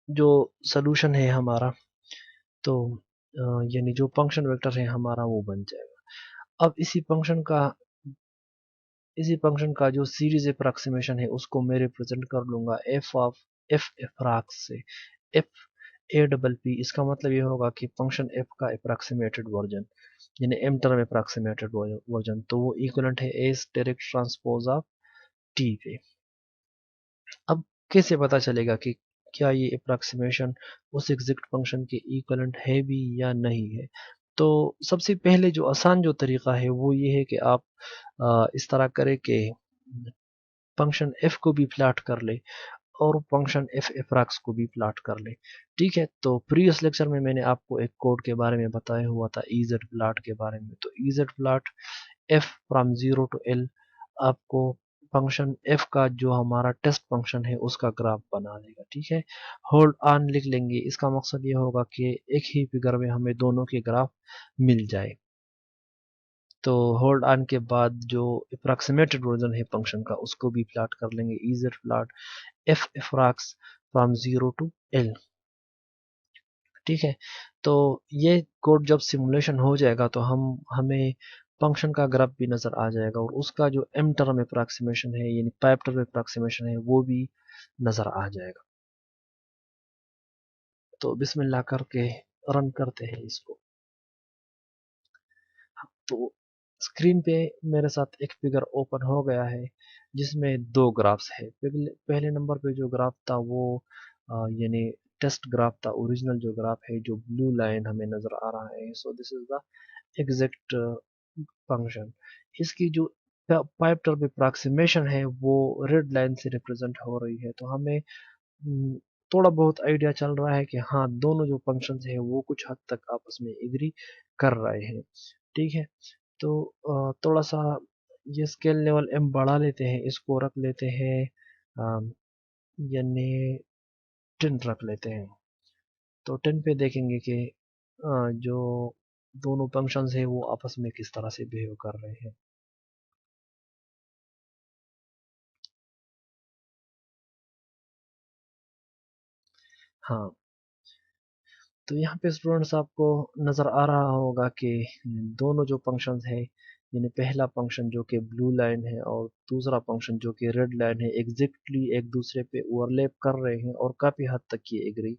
जो सोल्यूशन है हमारा, तो यानी जो फंक्शन वेक्टर है हमारा वो बन जाएगा। अब इसी फंक्शन का जो सीरीज अप्रॉक्सीमेशन है उसको मैं रिप्रेजेंट कर लूंगा f ऑफ f अप्रॉक्स से। f ए डबल पी, इसका मतलब ये होगा कि फंक्शन f का अप्रॉक्सीमेटेड वर्जन, यानी m टर्म अप्रॉक्सीमेटेड वर्जन, तो वो इक्विवेलेंट है a direct transpose of t पे। अब कैसे पता चलेगा कि क्या ये अप्रॉक्सीमेशन उस एग्जैक्ट फंक्शन के इक्विवेलेंट है भी या नहीं है। तो सबसे पहले जो आसान जो तरीका है वो ये है कि आप इस तरह करें कि फंक्शन f को भी प्लाट कर ले और फंक्शन f अप्रॉक्स को भी प्लाट कर ले, ठीक है। तो प्रीवियस लेक्चर में मैंने आपको एक कोड के बारे में बताया हुआ था ez प्लाट के बारे में। तो ez plot f from 0 to l आपको फंक्शन f का जो हमारा टेस्ट फंक्शन है उसका ग्राफ बना देगा, ठीक है। होल्ड ऑन लिख लेंगे, इसका मकसद ये होगा कि एक ही फिगर में हमें दोनों के ग्राफ मिल जाए। तो होल्ड ऑन के बाद जो अप्रॉक्सीमेटेड वर्जन है फंक्शन का उसको भी प्लाट कर लेंगे, ez plot f approx from 0 to l, ठीक है। तो ये कोड जब सिमुलेशन हो जाएगा तो हमें फंक्शन का ग्राफ भी नज़र आ जाएगा और उसका जो एम टर्म अप्रॉक्सीमेशन है यानी पाइप टर्म अप्रॉक्सीमेशन है वो भी नज़र आ जाएगा। तो बिस्मिल्लाह करके रन करते हैं इसको। तो स्क्रीन पे मेरे साथ एक फिगर ओपन हो गया है जिसमें दो ग्राफ्स है। पहले नंबर पे जो ग्राफ था वो यानी टेस्ट ग्राफ था, ओरिजिनल जो ग्राफ है, जो ब्लू लाइन हमें नज़र आ रहा है। सो this is the exact function. इसकी जो पाइप टर्म अप्रॉक्सीमेशन है वो रेड लाइन से रिप्रेजेंट हो रही है। तो हमें थोड़ा बहुत आइडिया चल रहा है कि हाँ, दोनों जो फंक्शंस है वो कुछ हद तक आपस में एग्री कर रहे हैं। ठीक है, तो थोड़ा सा ये स्केल लेवल एम बढ़ा लेते हैं, इसको रख लेते हैं यानी 10 रख लेते हैं। तो 10 पे देखेंगे कि जो दोनों फंक्शंस है वो आपस में किस तरह से बिहेव कर रहे हैं। हाँ, तो यहाँ पे स्टूडेंट्स आपको नज़र आ रहा होगा कि दोनों जो फंक्शंस है, यानी पहला फंक्शन जो कि ब्लू लाइन है और दूसरा फंक्शन जो कि रेड लाइन है, एग्जैक्टली एक दूसरे पे ओवरलैप कर रहे हैं और काफ़ी हद तक ये एग्री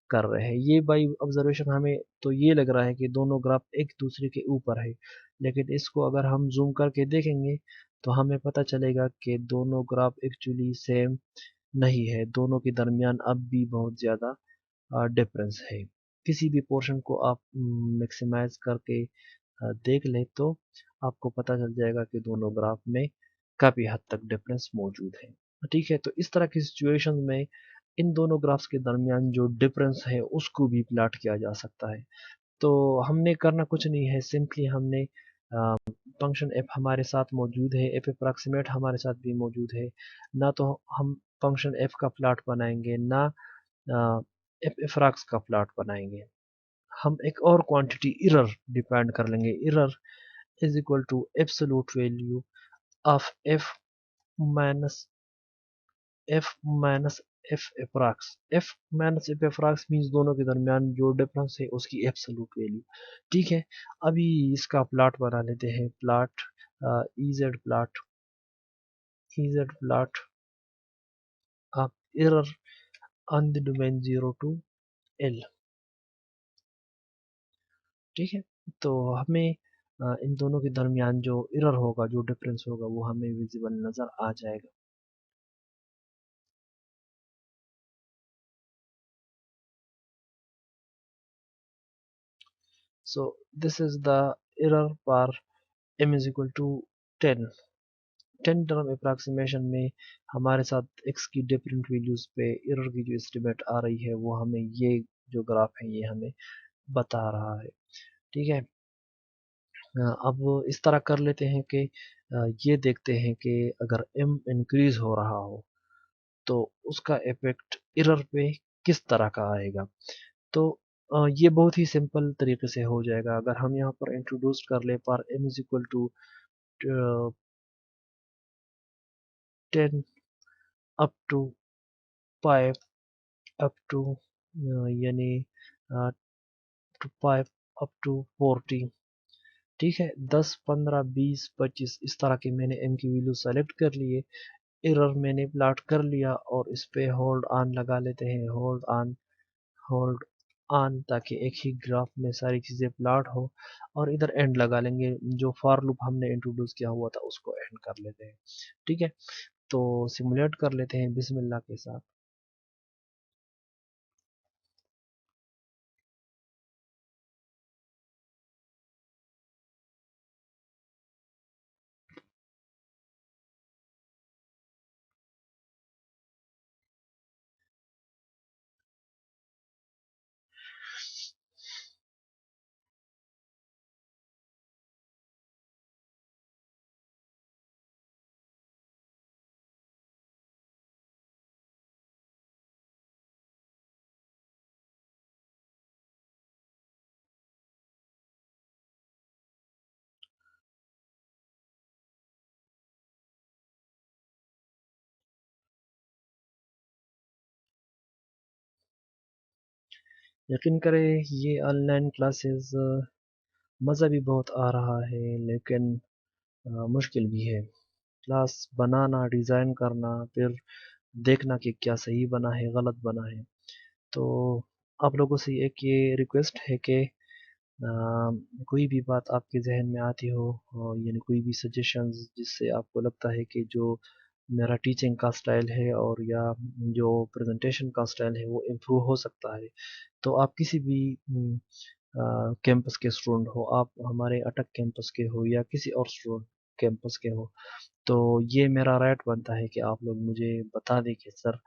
कर रहे हैं। ये बाई ऑब्जर्वेशन हमें तो ये लग रहा है कि दोनों ग्राफ एक दूसरे के ऊपर है, लेकिन इसको अगर हम जूम करके देखेंगे तो हमें पता चलेगा कि दोनों ग्राफ एक्चुअली सेम नहीं है। दोनों के दरमियान अब भी बहुत ज़्यादा डिफरेंस है। किसी भी पोर्शन को आप मैक्सिमाइज करके देख लें तो आपको पता चल जाएगा कि दोनों ग्राफ में काफ़ी हद तक डिफरेंस मौजूद है। ठीक है, तो इस तरह की सिचुएशन में इन दोनों ग्राफ्स के दरमियान जो डिफरेंस है उसको भी प्लाट किया जा सकता है। तो हमने करना कुछ नहीं है, सिंपली हमने फंक्शन एफ हमारे साथ मौजूद है, एफ अप्रॉक्सीमेट हमारे साथ भी मौजूद है। ना तो हम फंक्शन एफ का प्लाट बनाएंगे, ना एफ एफ्राक्स का प्लॉट बनाएंगे। हम एक और क्वांटिटी इरर डिपेंड कर लेंगे। Error is equal to absolute value of f minus f approx. F minus f approx means दोनों के दरमियान जो डिफरेंस है उसकी एब्सोल्यूट वैल्यू। ठीक है, अभी इसका प्लॉट बना लेते हैं। Plot E Z plot of error on the domain 0 to L। ठीक है, तो हमें इन दोनों के दरमियान जो एरर होगा, जो डिफरेंस होगा, वो हमें विजिबल नज़र आ जाएगा। So this is the error पर m is equal to 10। 10 term approximation में हमारे साथ x की डिफरेंट वैल्यूज पे एरर की जो एस्टिमेट आ रही है वो हमें ये जो ग्राफ है ये हमें बता रहा है। ठीक है, अब इस तरह कर लेते हैं कि ये देखते हैं कि अगर m इंक्रीज हो रहा हो तो उसका इफेक्ट एरर पे किस तरह का आएगा। तो ये बहुत ही सिंपल तरीके से हो जाएगा। अगर हम यहाँ पर इंट्रोड्यूस कर ले पर m is equal to 10 up to 5 up to यानी 5 अप टू 40। ठीक है, 10 15 20 25 इस तरह के मैंने m की वैल्यू सेलेक्ट कर लिए। एरर मैंने प्लॉट कर लिया और इस पे होल्ड ऑन लगा लेते हैं। होल्ड ऑन ताकि एक ही ग्राफ में सारी चीज़ें प्लॉट हो, और इधर एंड लगा लेंगे। जो फॉर लूप हमने इंट्रोड्यूस किया हुआ था उसको एंड कर लेते हैं। ठीक है, तो सिमुलेट कर लेते हैं बिस्मिल्लाह के साथ। यकीन करें ये ऑनलाइन क्लासेस मज़ा भी बहुत आ रहा है, लेकिन मुश्किल भी है। क्लास बनाना, डिज़ाइन करना, फिर देखना कि क्या सही बना है, गलत बना है। तो आप लोगों से एक ये रिक्वेस्ट है कि कोई भी बात आपके जहन में आती हो, यानी कोई भी सजेशंस जिससे आपको लगता है कि जो मेरा टीचिंग का स्टाइल है और या जो प्रेजेंटेशन का स्टाइल है वो इम्प्रूव हो सकता है, तो आप किसी भी कैंपस के स्टूडेंट हो, आप हमारे अटक कैंपस के हो या किसी और स्टूडेंट कैंपस के हो, तो ये मेरा राइट बनता है कि आप लोग मुझे बता दें कि सर,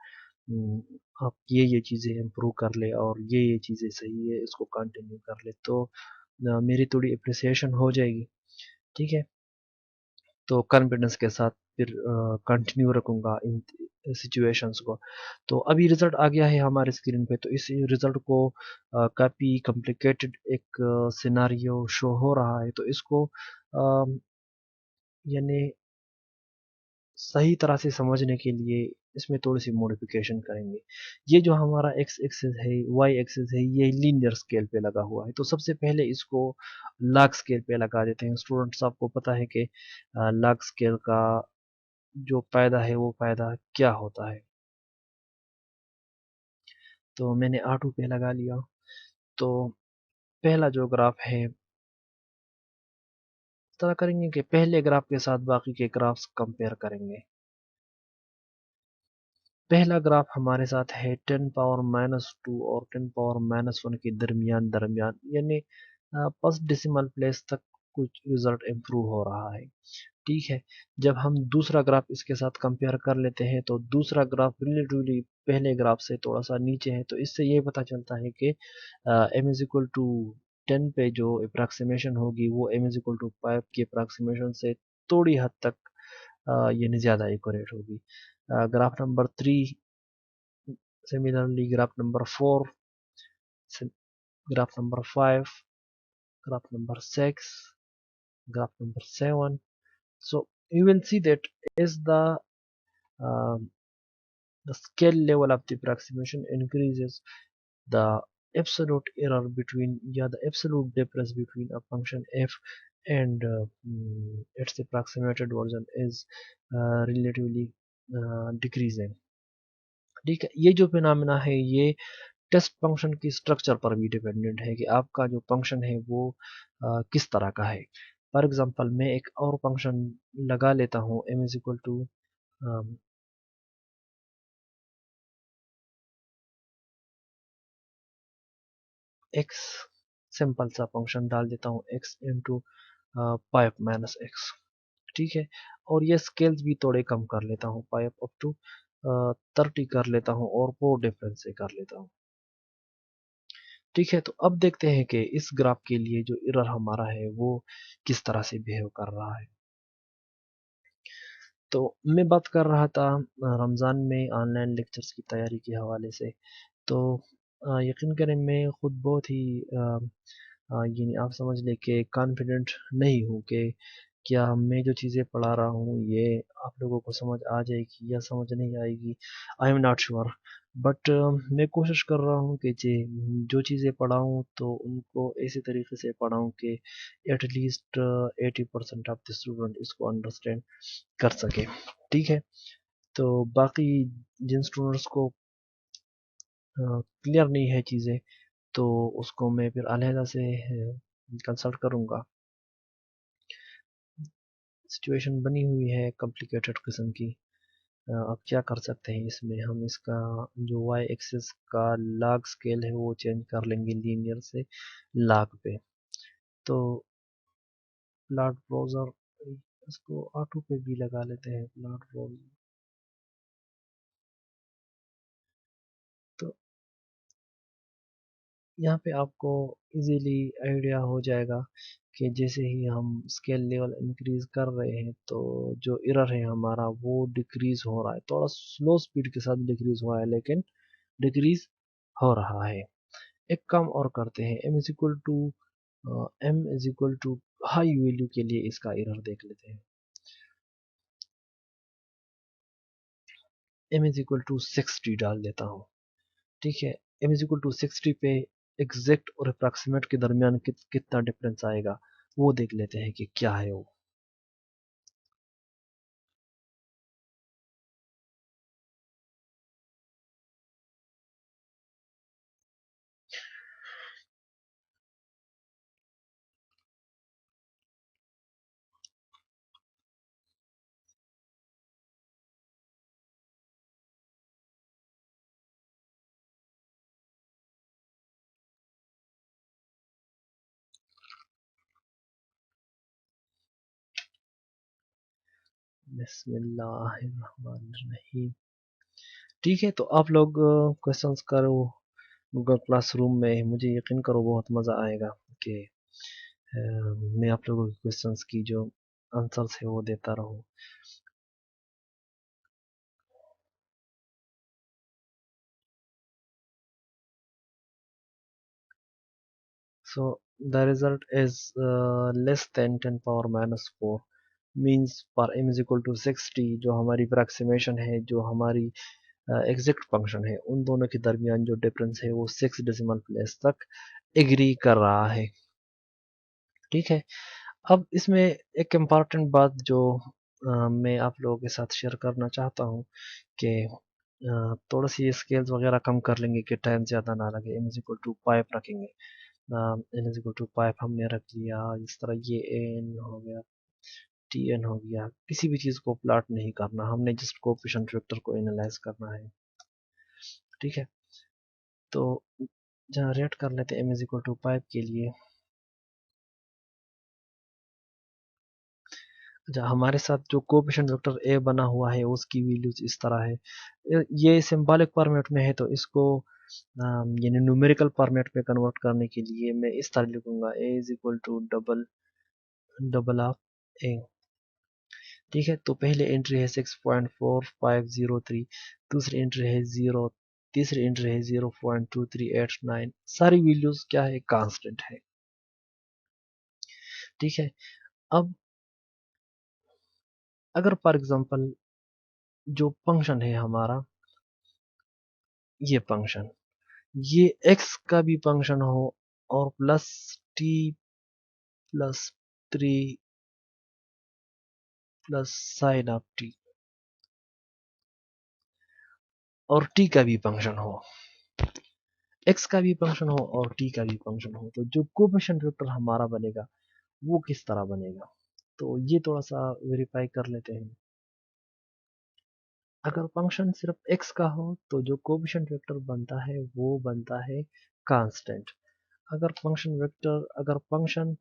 हम्म, आप ये चीज़ें इम्प्रूव कर ले और ये चीज़ें सही है, इसको कंटिन्यू कर ले, तो मेरी थोड़ी अप्रिसिएशन हो जाएगी। ठीक है, तो कॉन्फिडेंस के साथ फिर कंटिन्यू रखूंगा इन सिचुएशंस को। तो अभी रिजल्ट आ गया है हमारे स्क्रीन पे, तो इस रिजल्ट को काफ़ी कॉम्प्लिकेटेड एक सिनारियो शो हो रहा है, तो इसको यानी सही तरह से समझने के लिए इसमें थोड़ी सी मॉडिफिकेशन करेंगे। ये जो हमारा एक्स एक्सिस है, वाई एक्सिस है, ये लीनियर स्केल पे लगा हुआ है, तो सबसे पहले इसको लॉग स्केल पे लगा देते हैं। स्टूडेंट्स, आपको पता है कि लॉग स्केल का जो फायदा है वो फायदा क्या होता है। तो मैंने R2 पे लगा लिया। तो पहला जो ग्राफ है, इस तरह करेंगे कि पहले ग्राफ के साथ बाकी के ग्राफ्स कंपेयर करेंगे। पहला ग्राफ हमारे साथ है 10⁻⁻² और 10⁻⁻1 के दरमियान दरमियान, यानी फर्स्ट डेसिमल प्लेस तक कुछ रिजल्ट इम्प्रूव हो रहा है। ठीक है, जब हम दूसरा ग्राफ इसके साथ कंपेयर कर लेते हैं, तो दूसरा ग्राफ रिलेटिवली पहले ग्राफ से थोड़ा सा नीचे है, तो इससे ये पता चलता है कि m इज इक्वल टू 10 पे जो अप्रॉक्सीमेशन होगी वो m इज इक्वल टू 5 की अप्रॉक्सीमेशन से थोड़ी हद तक यानी ज़्यादा एक्यूरेट होगी। Graph number 3, similarly graph number 4, graph number 5, graph number 6, graph number 7. So you will see that as um, the scale level of the approximation increases, the absolute error between, yeah, the absolute difference between a function f and its approximated version is relatively decreasing. ठीक है, ये जो फिनोमेना है ये टेस्ट फंक्शन की स्ट्रक्चर पर भी डिपेंडेंट है कि आपका जो फंक्शन है वो किस तरह का है। फॉर एग्जांपल, मैं एक और फंक्शन लगा लेता हूँ m is equal to x, simple सा फंक्शन डाल देता हूँ x इंटू 5 - x। ठीक है, और ये स्केल्स भी थोड़े कम कर लेता हूँ, 5 अप टू 30 कर लेता हूँ और 4 डिफरेंस से कर लेता हूँ। ठीक है, तो अब देखते हैं कि इस ग्राफ के लिए जो एरर हमारा है वो किस तरह से बिहेव कर रहा है। तो मैं बात कर रहा था रमज़ान में ऑनलाइन लेक्चर्स की तैयारी के हवाले से। तो यकीन करें, मैं खुद बहुत ही यानी आप समझ लें कि कॉन्फिडेंट नहीं हूँ कि क्या मैं जो चीज़ें पढ़ा रहा हूँ ये आप लोगों को समझ आ जाएगी या समझ नहीं आएगी। I am not sure, but मैं कोशिश कर रहा हूँ कि जो चीज़ें पढ़ाऊँ तो उनको ऐसे तरीके से पढ़ाऊँ कि एटलीस्ट 80% ऑफ द स्टूडेंट इसको अंडरस्टैंड कर सके। ठीक है, तो बाकी जिन स्टूडेंट्स को क्लियर नहीं है चीज़ें, तो उसको मैं फिर अलहदा से कंसल्ट करूँगा। सिचुएशन बनी हुई है कॉम्प्लिकेटेड किस्म की। अब क्या कर सकते हैं इसमें, हम इसका जो वाई एक्सिस का लॉग स्केल है वो चेंज कर लेंगे लीनियर से लॉग पे। तो प्लॉट ब्राउज़र, इसको ऑटो पे भी लगा लेते हैं प्लॉट ब्राउज़र। तो यहाँ पे आपको इजीली आइडिया हो जाएगा कि जैसे ही हम स्केल लेवल इंक्रीज कर रहे हैं, तो जो एरर है हमारा वो डिक्रीज हो रहा है, थोड़ा स्लो स्पीड के साथ डिक्रीज हो रहा है, लेकिन डिक्रीज हो रहा है। एक काम और करते हैं, m is equal to high value के लिए इसका एरर देख लेते हैं। m इज इक्वल टू 60 डाल देता हूँ। ठीक है, m इज इक्वल टू 60 पे एग्जैक्ट और अप्रॉक्सीमेट के दरमियान कितना डिफरेंस आएगा, वो देख लेते हैं कि क्या है वो। बिस्मिल्लाहिर्रहमानिर्रहीम। ठीक है, तो आप लोग क्वेश्चंस करो गूगल क्लासरूम में। मुझे यकीन करो बहुत मज़ा आएगा कि मैं आप लोगों के क्वेश्चंस की जो आंसर्स है वो देता रहूं। So the result is less than 10 power minus 4 means per m is equal to 60। जो हमारी अप्रॉक्सीमेशन है, जो हमारी एग्जैक्ट फंक्शन है, उन दोनों के दरमियान जो डिफरेंस है वो 6 डेसिमल प्लेस तक एग्री कर रहा है। ठीक है, अब इसमें एक इम्पॉर्टेंट बात जो मैं आप लोगों के साथ शेयर करना चाहता हूँ कि थोड़ा सी स्केल्स वगैरह कम कर लेंगे कि टाइम ज़्यादा ना लगे। m इज इक्वल टू 5 रखेंगे, n इज इक्वल टू 5 हमने रख लिया। इस तरह ये n हो गया, tn हो गया। किसी भी चीज़ को प्लॉट नहीं करना, हमने जस्ट कोएफिशिएंट वेक्टर को एनालाइज करना है। ठीक है, तो जनरेट कर लेते हैं m इज इक्वल टू 5 के लिए। अच्छा, हमारे साथ जो कोएफिशिएंट वेक्टर a बना हुआ है उसकी वैल्यूज इस तरह है। ये सिंबॉलिक फॉर्मेट में है, तो इसको यानी न्यूमेरिकल फॉर्मेट में कन्वर्ट करने के लिए मैं इस तरह लिखूंगा a is equal to double double of a। ठीक है, तो पहले एंट्री है 6.4503, दूसरी एंट्री है 0, तीसरी एंट्री है 0.2389। सारी वैल्यूज क्या है, कांस्टेंट है। ठीक है, अब अगर फॉर एग्जांपल जो फंक्शन है हमारा, ये फंक्शन, ये x का भी फंक्शन हो और plus t plus 3 plus sign of t, और t का भी फंक्शन हो, x का भी फंक्शन हो और t का भी फंक्शन हो, तो जो कोएफिशिएंट वेक्टर हमारा बनेगा वो किस तरह बनेगा, तो ये थोड़ा सा वेरीफाई कर लेते हैं। अगर फंक्शन सिर्फ x का हो तो जो कोएफिशिएंट वेक्टर बनता है वो बनता है कांस्टेंट। अगर फंक्शन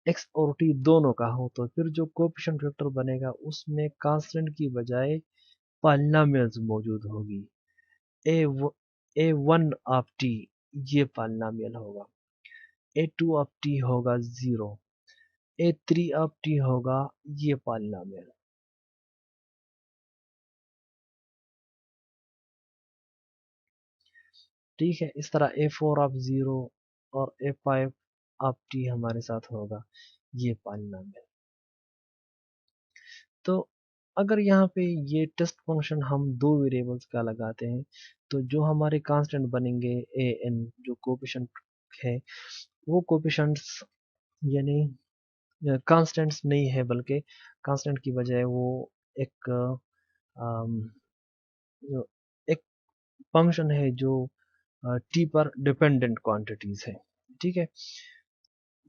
x और t दोनों का हो तो फिर जो कोएफिशिएंट वेक्टर बनेगा उसमें कांस्टेंट की बजाय पॉलिनॉमियल्स मौजूद होगी। a1 ऑफ t ये पॉलिनॉमियल होगा, a2 ऑफ t होगा 0, a3 ऑफ t होगा ये पॉलिनॉमियल। ठीक है, इस तरह a4 ऑफ 0 और a5 ऑफ t हमारे साथ होगा ये पॉलिनॉमियल। तो अगर यहाँ पे ये टेस्ट फंक्शन हम दो वेरिएबल्स का लगाते हैं तो जो हमारे कांस्टेंट बनेंगे ए एन, जो कोएफिशिएंट है वो कोएफिशिएंट्स यानी कांस्टेंट्स नहीं है, बल्कि कांस्टेंट की बजाय वो एक अम, जो एक फंक्शन है जो टी पर डिपेंडेंट क्वांटिटीज है। ठीक है,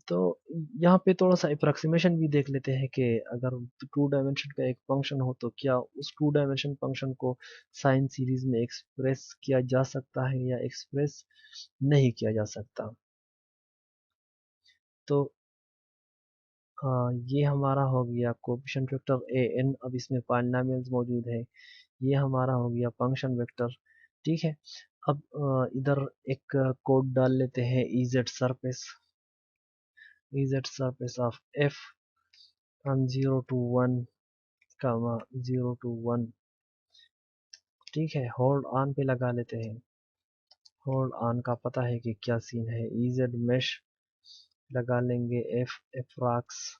तो यहाँ पे थोड़ा सा अप्रोक्सीमेशन भी देख लेते हैं कि अगर टू डायमेंशन का एक फंक्शन हो तो क्या उस टू डायमेंशन फंक्शन को साइन सीरीज में एक्सप्रेस किया जा सकता है या एक्सप्रेस नहीं किया जा सकता। तो ये हमारा हो गया कोएफिशिएंट वेक्टर ए एन। अब इसमें पॉलिनॉमियल्स मौजूद है, ये हमारा हो गया फंक्शन वेक्टर। ठीक है, अब इधर एक कोड डाल लेते हैं E Z surface of f from 0 to 1 comma 0 to 1। ठीक है, होल्ड ऑन पे लगा लेते हैं। होल्ड ऑन का पता है कि क्या सीन है, इजेड मेश लगा लेंगे, F approx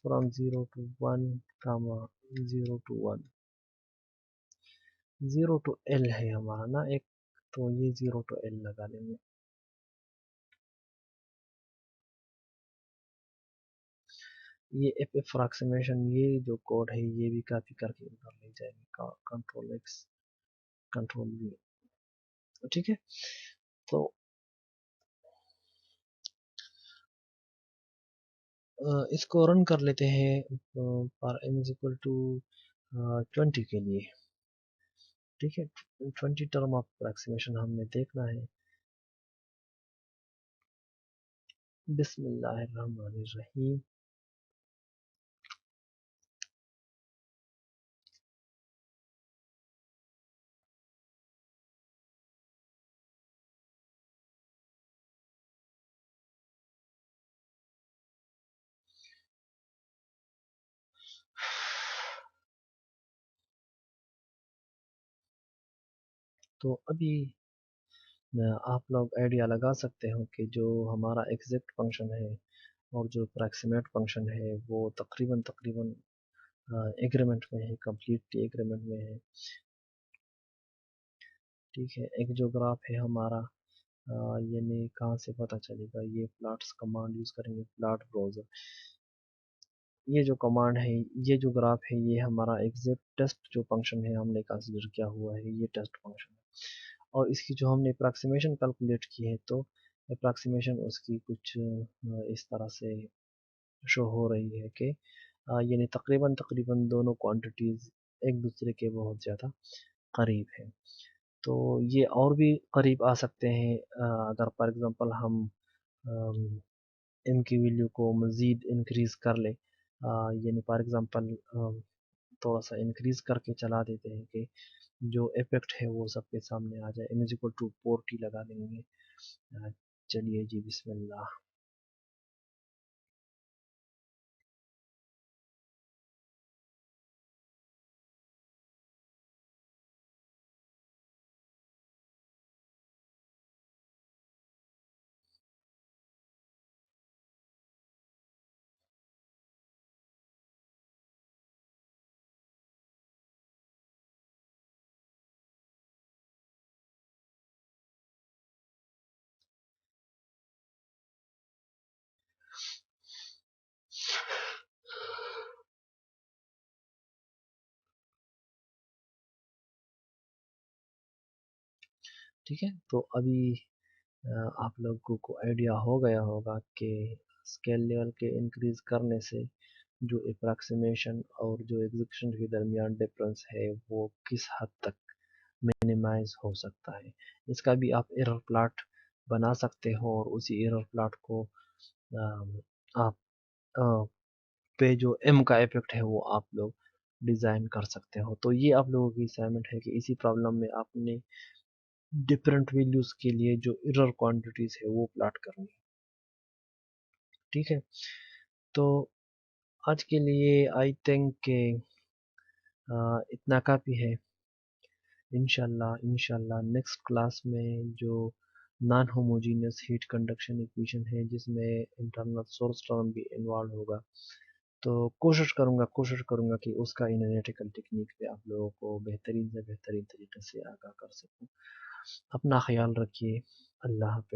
from 0 to 1 comma 0 to 1। 0 to L है हमारा ना एक तो ये 0 to L लगा लेंगे। ये एफ अप्रोक्सीमेशन, ये जो कोड है ये भी कॉपी करके उधर ले जाएंगे, कंट्रोल एक्स, कंट्रोल वी। ठीक है, तो इसको रन कर लेते हैं पर n इज इक्वल टू 20 के लिए। ठीक है, 20 टर्म ऑफ अप्रोक्सीमेशन हमने देखना है। बिस्मिल्लाहिर्रहमानिर्रहीम। तो अभी आप लोग आइडिया लगा सकते हो कि जो हमारा एग्जैक्ट फंक्शन है और जो अप्रॉक्सीमेट फंक्शन है वो तकरीबन तकरीबन एग्रीमेंट में है, कंप्लीटली एग्रीमेंट में है। ठीक है, एक जो ग्राफ है हमारा, यानी कहाँ से पता चलेगा, ये प्लॉट्स कमांड यूज़ करेंगे, प्लॉट ब्राउज़र। ये जो कमांड है, ये जो ग्राफ है, ये हमारा एग्जैक्ट टेस्ट जो फंक्शन है हमने कंसिडर किया हुआ है, ये टेस्ट फंक्शन है। और इसकी जो हमने अप्रॉक्सीमेशन कैलकुलेट की है, तो अप्रॉक्सीमेशन उसकी कुछ इस तरह से शो हो रही है कि यानी तकरीबन तकरीबन दोनों क्वांटिटीज़ एक दूसरे के बहुत ज़्यादा करीब हैं। तो ये और भी करीब आ सकते हैं अगर फॉर एग्ज़ाम्पल हम एम की वैल्यू को मज़ीद इंक्रीज़ कर ले, यानी फॉर एग्ज़ाम्पल थोड़ा सा इंक्रीज़ करके चला देते हैं कि जो इफेक्ट है वो सबके सामने आ जाए। एम इज इक्वल टू 40 लगा देंगे। चलिए जी, बिस्मिल्लाह। ठीक है, तो अभी आप लोगों को आइडिया हो गया होगा कि स्केल लेवल के इंक्रीज करने से जो अप्रॉक्सीमेशन और जो एग्जीक्यूशन के दरमियान डिफरेंस है वो किस हद तक मिनिमाइज हो सकता है। इसका भी आप एरर प्लॉट बना सकते हो और उसी एरर प्लॉट को आप अ, पे जो एम का इफेक्ट है वो आप लोग डिज़ाइन कर सकते हो। तो ये आप लोगों की असाइनमेंट है कि इसी प्रॉब्लम में आपने डिफरेंट वैल्यूज़ के लिए जो एरर क्वांटिटीज़ है वो प्लॉट करनी है। ठीक है, तो आज के लिए आई थिंक के इतना काफ़ी है। इंशाल्लाह नेक्स्ट क्लास में जो non homogeneous heat conduction equation है जिसमें इंटरनल सोर्स टर्म भी इन्वॉल्व होगा, तो कोशिश करूँगा कि उसका एनालिटिकल टेक्निक पे आप लोगों को बेहतरीन से बेहतरीन तरीके से आगाह कर सकूँ। अपना ख्याल रखिए। अल्लाह हाफ़िज़।